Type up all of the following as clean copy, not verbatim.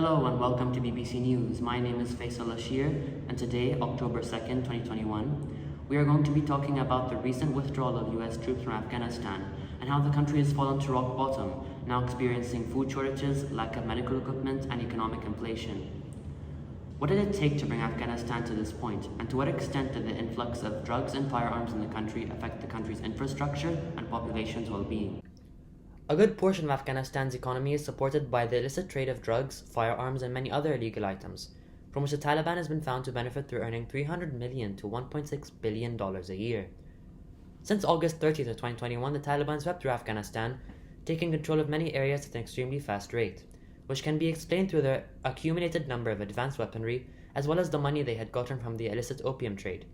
Hello and welcome to BBC News. My name is Faisal Ashir, and today, October 2nd, 2021, we are going to be talking about the recent withdrawal of US troops from Afghanistan and how the country has fallen to rock bottom, now experiencing food shortages, lack of medical equipment, and economic inflation. What did it take to bring Afghanistan to this point, and to what extent did the influx of drugs and firearms in the country affect the country's infrastructure and population's well-being? A good portion of Afghanistan's economy is supported by the illicit trade of drugs, firearms, and many other illegal items, from which the Taliban has been found to benefit through earning $300 million to $1.6 billion a year. Since August 30th of 2021, the Taliban swept through Afghanistan, taking control of many areas at an extremely fast rate, which can be explained through their accumulated number of advanced weaponry, as well as the money they had gotten from the illicit opium trade.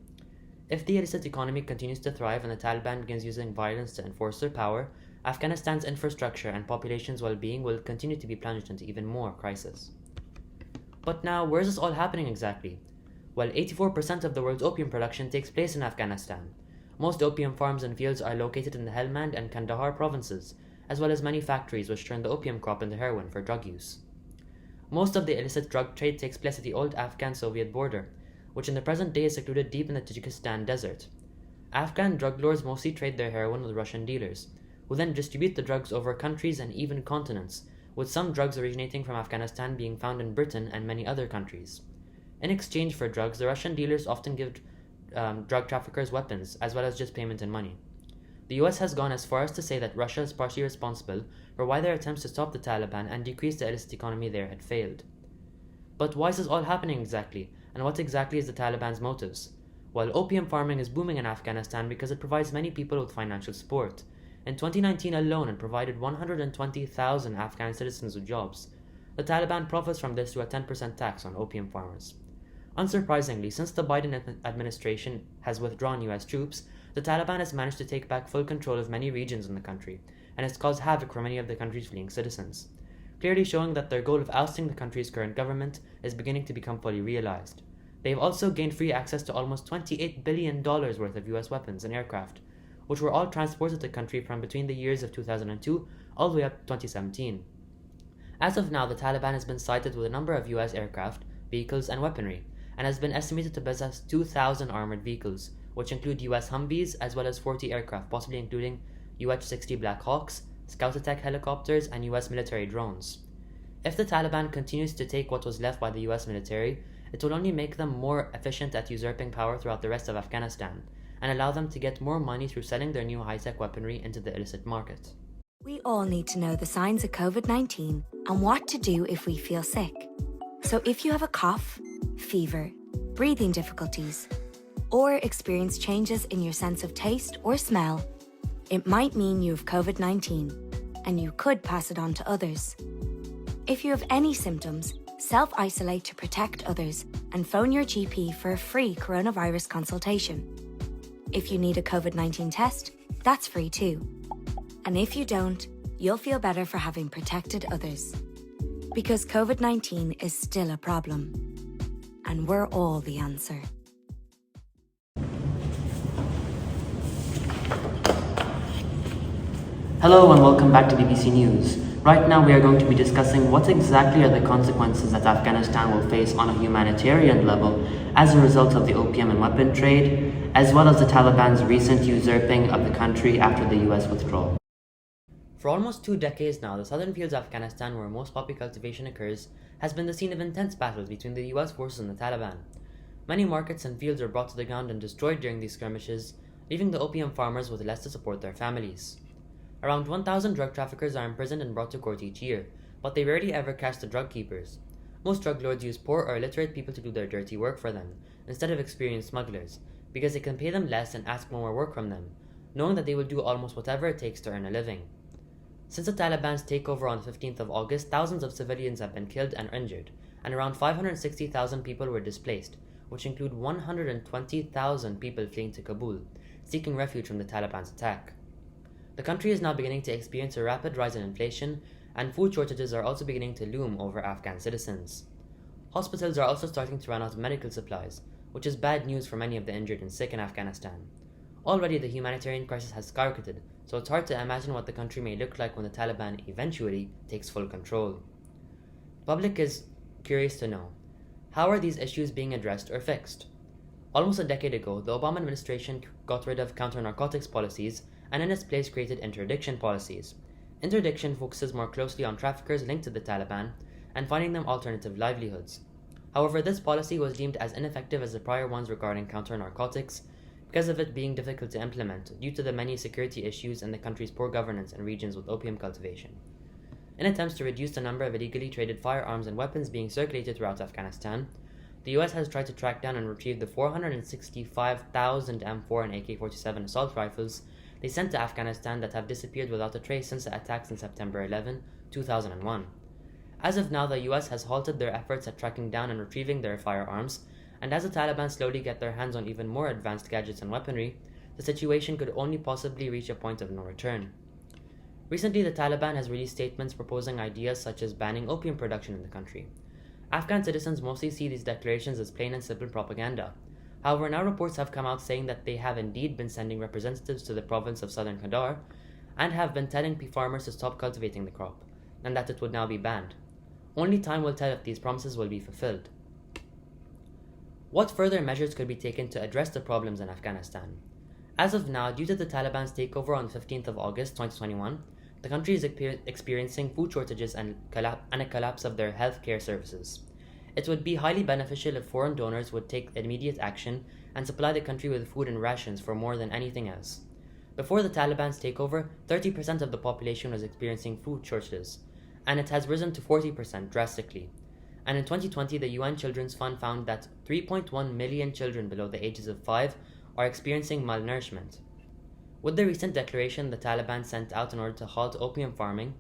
If the illicit economy continues to thrive and the Taliban begins using violence to enforce their power, Afghanistan's infrastructure and population's well-being will continue to be plunged into even more crisis. But now, where is this all happening exactly? Well, 84% of the world's opium production takes place in Afghanistan. Most opium farms and fields are located in the Helmand and Kandahar provinces, as well as many factories which turn the opium crop into heroin for drug use. Most of the illicit drug trade takes place at the old Afghan-Soviet border, which in the present day is secluded deep in the Tajikistan desert. Afghan drug lords mostly trade their heroin with Russian dealers, who then distribute the drugs over countries and even continents, with some drugs originating from Afghanistan being found in Britain and many other countries. In exchange for drugs, the Russian dealers often give drug traffickers weapons, as well as just payment in money. The US has gone as far as to say that Russia is partially responsible for why their attempts to stop the Taliban and decrease the illicit economy there had failed. But why is this all happening exactly, and what exactly is the Taliban's motives? Well, opium farming is booming in Afghanistan because it provides many people with financial support. In 2019 alone, it provided 120,000 Afghan citizens with jobs. The Taliban profits from this through a 10% tax on opium farmers. Unsurprisingly, since the Biden administration has withdrawn US troops, the Taliban has managed to take back full control of many regions in the country, and has caused havoc for many of the country's fleeing citizens, clearly showing that their goal of ousting the country's current government is beginning to become fully realized. They have also gained free access to almost $28 billion worth of US weapons and aircraft, which were all transported to the country from between the years of 2002 all the way up to 2017. As of now, the Taliban has been cited with a number of US aircraft, vehicles, and weaponry, and has been estimated to possess 2,000 armored vehicles, which include US Humvees as well as 40 aircraft, possibly including UH-60 Black Hawks, scout attack helicopters, and US military drones. If the Taliban continues to take what was left by the US military, it will only make them more efficient at usurping power throughout the rest of Afghanistan, and allow them to get more money through selling their new high-tech weaponry into the illicit market. We all need to know the signs of COVID-19 and what to do if we feel sick. So if you have a cough, fever, breathing difficulties, or experience changes in your sense of taste or smell, it might mean you have COVID-19, and you could pass it on to others. If you have any symptoms, self-isolate to protect others and phone your GP for a free coronavirus consultation. If you need a COVID-19 test, that's free too. And if you don't, you'll feel better for having protected others. Because COVID-19 is still a problem. And we're all the answer. Hello and welcome back to BBC News. Right now we are going to be discussing what exactly are the consequences that Afghanistan will face on a humanitarian level as a result of the opium and weapon trade, as well as the Taliban's recent usurping of the country after the US withdrawal. For almost 2 decades now, the southern fields of Afghanistan, where most poppy cultivation occurs, has been the scene of intense battles between the US forces and the Taliban. Many markets and fields were brought to the ground and destroyed during these skirmishes, leaving the opium farmers with less to support their families. Around 1,000 drug traffickers are imprisoned and brought to court each year, but they rarely ever catch the drug keepers. Most drug lords use poor or illiterate people to do their dirty work for them, instead of experienced smugglers, because they can pay them less and ask more work from them, knowing that they will do almost whatever it takes to earn a living. Since the Taliban's takeover on the 15th of August, thousands of civilians have been killed and injured, and around 560,000 people were displaced, which include 120,000 people fleeing to Kabul, seeking refuge from the Taliban's attack. The country is now beginning to experience a rapid rise in inflation, and food shortages are also beginning to loom over Afghan citizens. Hospitals are also starting to run out of medical supplies, which is bad news for many of the injured and sick in Afghanistan. Already the humanitarian crisis has skyrocketed, so it's hard to imagine what the country may look like when the Taliban eventually takes full control. The public is curious to know, how are these issues being addressed or fixed? Almost a decade ago, the Obama administration got rid of counter-narcotics policies and in its place created interdiction policies. Interdiction focuses more closely on traffickers linked to the Taliban and finding them alternative livelihoods. However, this policy was deemed as ineffective as the prior ones regarding counter-narcotics because of it being difficult to implement due to the many security issues and the country's poor governance in regions with opium cultivation. In attempts to reduce the number of illegally traded firearms and weapons being circulated throughout Afghanistan, the US has tried to track down and retrieve the 465,000 M4 and AK-47 assault rifles they sent to Afghanistan that have disappeared without a trace since the attacks on September 11, 2001. As of now, the US has halted their efforts at tracking down and retrieving their firearms, and as the Taliban slowly get their hands on even more advanced gadgets and weaponry, the situation could only possibly reach a point of no return. Recently, the Taliban has released statements proposing ideas such as banning opium production in the country. Afghan citizens mostly see these declarations as plain and simple propaganda. However, now reports have come out saying that they have indeed been sending representatives to the province of southern Kandahar and have been telling farmers to stop cultivating the crop, and that it would now be banned. Only time will tell if these promises will be fulfilled. What further measures could be taken to address the problems in Afghanistan? As of now, due to the Taliban's takeover on the 15th of August 2021, the country is experiencing food shortages and a collapse of their healthcare services. It would be highly beneficial if foreign donors would take immediate action and supply the country with food and rations for more than anything else. Before the Taliban's takeover, 30% of the population was experiencing food shortages, and it has risen to 40% drastically. And in 2020, the UN Children's Fund found that 3.1 million children below the ages of 5 are experiencing malnourishment. With the recent declaration the Taliban sent out in order to halt opium farming,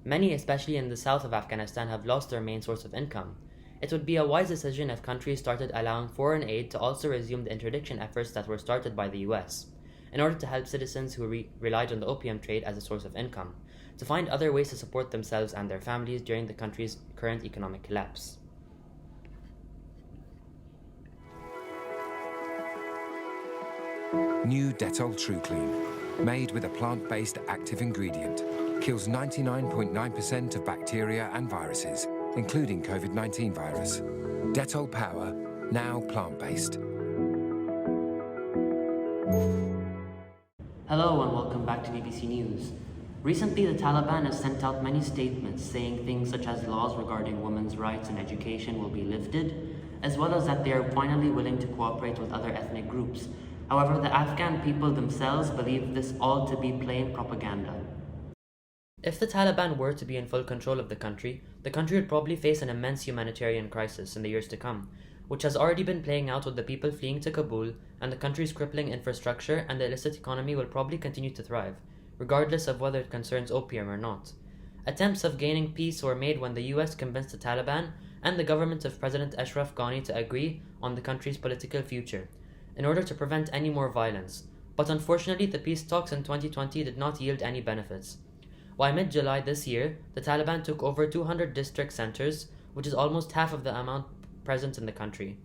many, especially in the south of Afghanistan, have lost their main source of income. It would be a wise decision if countries started allowing foreign aid to also resume the interdiction efforts that were started by the US, in order to help citizens who relied on the opium trade as a source of income, to find other ways to support themselves and their families during the country's current economic collapse. New Dettol TruClean, made with a plant-based active ingredient, kills 99.9% of bacteria and viruses, including COVID-19 virus. Dettol Power, now plant-based. Hello and welcome back to BBC News. Recently, the Taliban has sent out many statements saying things such as laws regarding women's rights and education will be lifted, as well as that they are finally willing to cooperate with other ethnic groups. However, the Afghan people themselves believe this all to be plain propaganda. If the Taliban were to be in full control of the country would probably face an immense humanitarian crisis in the years to come, which has already been playing out with the people fleeing to Kabul, and the country's crippling infrastructure and the illicit economy will probably continue to thrive, regardless of whether it concerns opium or not. Attempts of gaining peace were made when the US convinced the Taliban and the government of President Ashraf Ghani to agree on the country's political future, in order to prevent any more violence. But unfortunately, the peace talks in 2020 did not yield any benefits. By mid-July this year, the Taliban took over 200 district centers, which is almost half of the amount present in the country.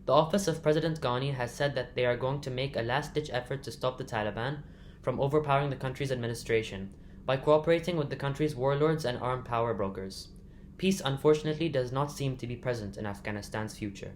The office of President Ghani has said that they are going to make a last-ditch effort to stop the Taliban from overpowering the country's administration by cooperating with the country's warlords and armed power brokers. Peace, unfortunately, does not seem to be present in Afghanistan's future.